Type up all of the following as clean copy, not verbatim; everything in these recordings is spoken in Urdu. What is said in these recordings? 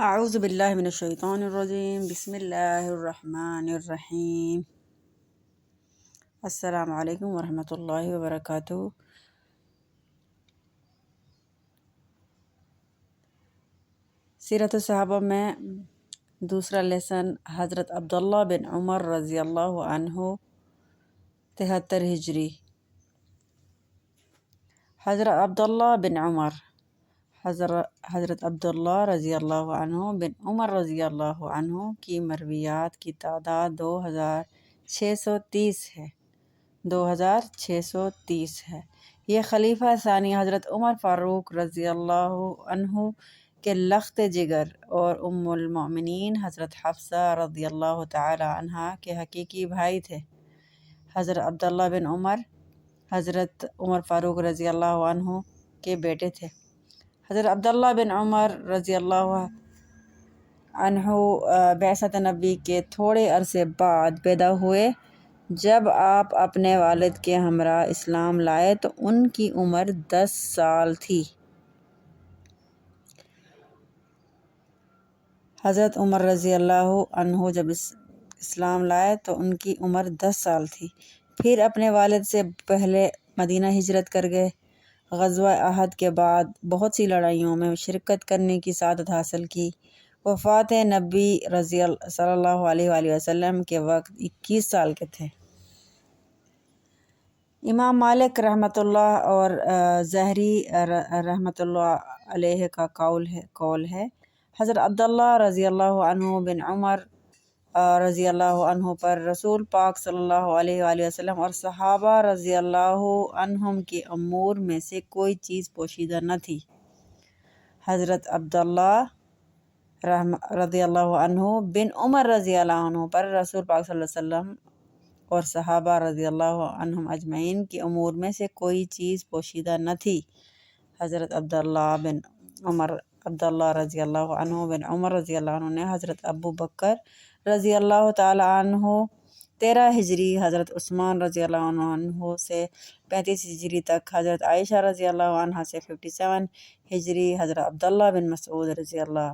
اعوذ باللہ من الشیطان الرجیم، بسم اللہ الرحمن الرحیم۔ السلام علیکم ورحمۃ اللہ وبرکاتہ۔ سیرت الصحابہ میں دوسرا لیسن حضرت عبداللہ بن عمر رضی اللہ عنہ 73 ہجری۔ حضرت عبداللہ بن عمر حضرت عبداللہ رضی اللہ عنہ بن عمر رضی اللہ عنہ کی مرویات کی تعداد 2630 ہے 2630 ہے۔ یہ خلیفہ ثانی حضرت عمر فاروق رضی اللہ عنہ کے لخت جگر اور ام المؤمنین حضرت حفصہ رضی اللہ تعالی عنہا کے حقیقی بھائی تھے۔ حضرت عبداللہ بن عمر حضرت عمر فاروق رضی اللہ عنہ کے بیٹے تھے۔ حضرت عبداللہ بن عمر رضی اللہ عنہ بعثت نبی کے تھوڑے عرصے بعد پیدا ہوئے۔ جب آپ اپنے والد کے ہمراہ اسلام لائے تو ان کی عمر 10 سال تھی۔ حضرت عمر رضی اللہ عنہ جب اسلام لائے تو ان کی عمر 10 سال تھی۔ پھر اپنے والد سے پہلے مدینہ ہجرت کر گئے۔ غزوہ احد کے بعد بہت سی لڑائیوں میں شرکت کرنے کی سعادت حاصل کی۔ وفات نبی صلی اللہ علیہ وآلہ وسلم کے وقت 21 سال کے تھے۔ امام مالک رحمۃ اللہ اور زہری رحمۃ اللہ علیہ کا قول ہے حضرت عبداللہ رضی اللہ عنہ بن عمر رضی اللہ عنہ پر رسول پاک صلی اللہ علیہ وآلہ وسلم اور صحابہ رضی اللہ عنہم کے امور میں سے کوئی چیز پوشیدہ نہ تھی۔ حضرت عبداللہ رضی اللہ عنہ بن عمر رضی اللہ عنہ پر رسول پاک صلی اللہ علیہ وسلم اور صحابہ رضی اللہ عنہم اجمعین کے امور میں سے کوئی چیز پوشیدہ نہ تھی۔ حضرت عبداللہ رضی اللہ عنہ بن عمر رضی اللہ عنہ نے حضرت ابو بکر رضی اللہ تعالی عنہ 13 ہجری، حضرت عثمان رضی اللہ عنہ سے 35 ہجری تک، حضرت عائشہ رضی اللہ عنہ سے 57 ہجری، حضرت عبداللہ بن مسعود رضی اللہ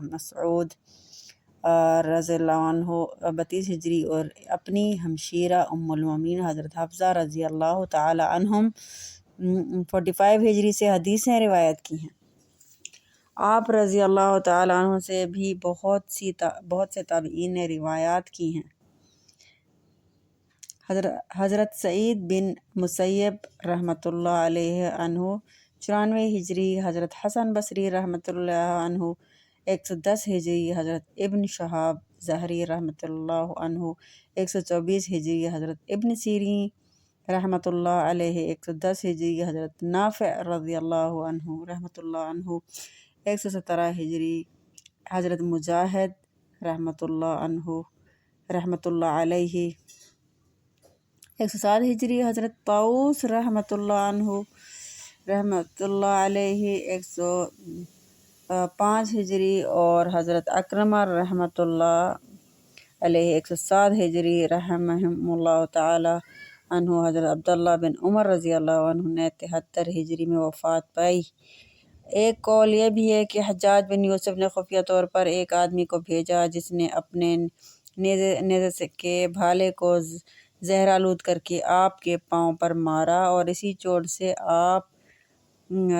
عنہ 32 ہجری اور اپنی ہمشیرہ ام المؤمنین حضرت حفصہ رضی اللہ تعالی عنہم 45 ہجری سے حدیثیں روایت کی ہیں۔ آپ رضی اللہ تعالی عنہ سے بھی بہت سے تابعین نے روایات کی ہیں۔ حضرت سعید بن مسیب رحمۃ اللہ علیہ عنہ 94 ہجری، حضرت حسن بصری رحمۃ اللہ عنہ 110 ہجری، حضرت ابن شہاب زہری رحمۃ اللہ عنہ 124 ہجری، حضرت ابن سیرین رحمۃ اللہ علیہ 110 ہجری، حضرت نافع رضی اللہ عنہ رحمۃ اللہ عنہ 117 ہجری، حضرت مجاہد رحمۃ اللہ علیہ 107 ہجری، حضرت طاؤس رحمۃ اللہ علیہ 105 ہجری اور حضرت اکرمہ رحمۃ اللہ علیہ 107 ہجری رحمہم اللہ تعالی عنہ۔ حضرت عبداللہ بن عمر رضی اللہ عنہ نے 73 ہجری میں وفات پائی۔ ایک قول یہ بھی ہے کہ حجاج بن یوسف نے خفیہ طور پر ایک آدمی کو بھیجا جس نے اپنے نیزے کے بھالے کو زہر آلود کر کے آپ کے پاؤں پر مارا اور اسی چوٹ سے آپ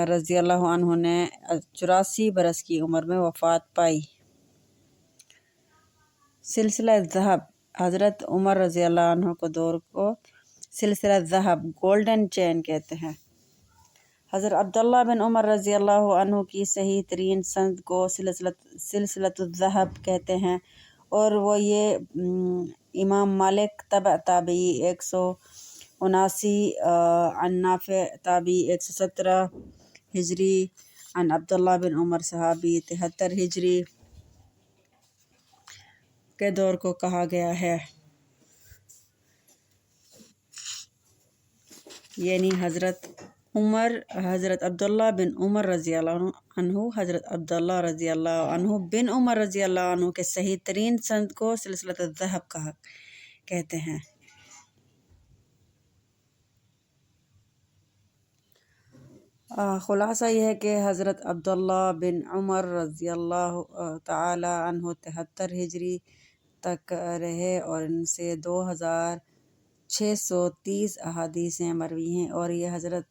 رضی اللہ عنہ نے 84 برس کی عمر میں وفات پائی۔ سلسلہ ذہب حضرت عمر رضی اللہ عنہ کو دور کو سلسلہ ذہب گولڈن چین کہتے ہیں۔ حضرت عبداللہ بن عمر رضی اللہ عنہ کی صحیح ترین سند کو سلسلۃ الذہب کہتے ہیں اور وہ یہ امام مالک تبع تابعی 179 عن نافع تابعی 117 ہجری عن عبداللہ بن عمر صحابی 73 ہجری کے دور کو کہا گیا ہے، یعنی حضرت عبداللہ بن عمر رضی اللہ عنہ حضرت عبداللہ رضی اللہ عنہ بن عمر رضی اللہ عنہ کے صحیح ترین سند کو سلسلۃ الذہب کہتے ہیں۔ خلاصہ یہ ہے کہ حضرت عبداللہ بن عمر رضی اللہ تعالی عنہ 73 ہجری تک رہے اور ان سے 2630 احادیثیں مروی ہیں، اور یہ حضرت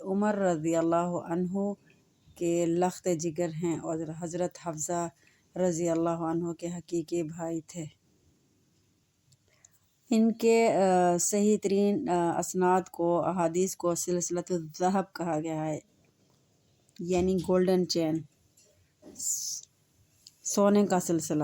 عمر رضی اللہ عنہ کے لخت جگر ہیں اور حضرت حفصہ رضی اللہ عنہ کے حقیقی بھائی تھے۔ ان کے صحیح ترین اسناد کو احادیث کو سلسلۃ الذہب کہا گیا ہے، یعنی گولڈن چین، سونے کا سلسلہ۔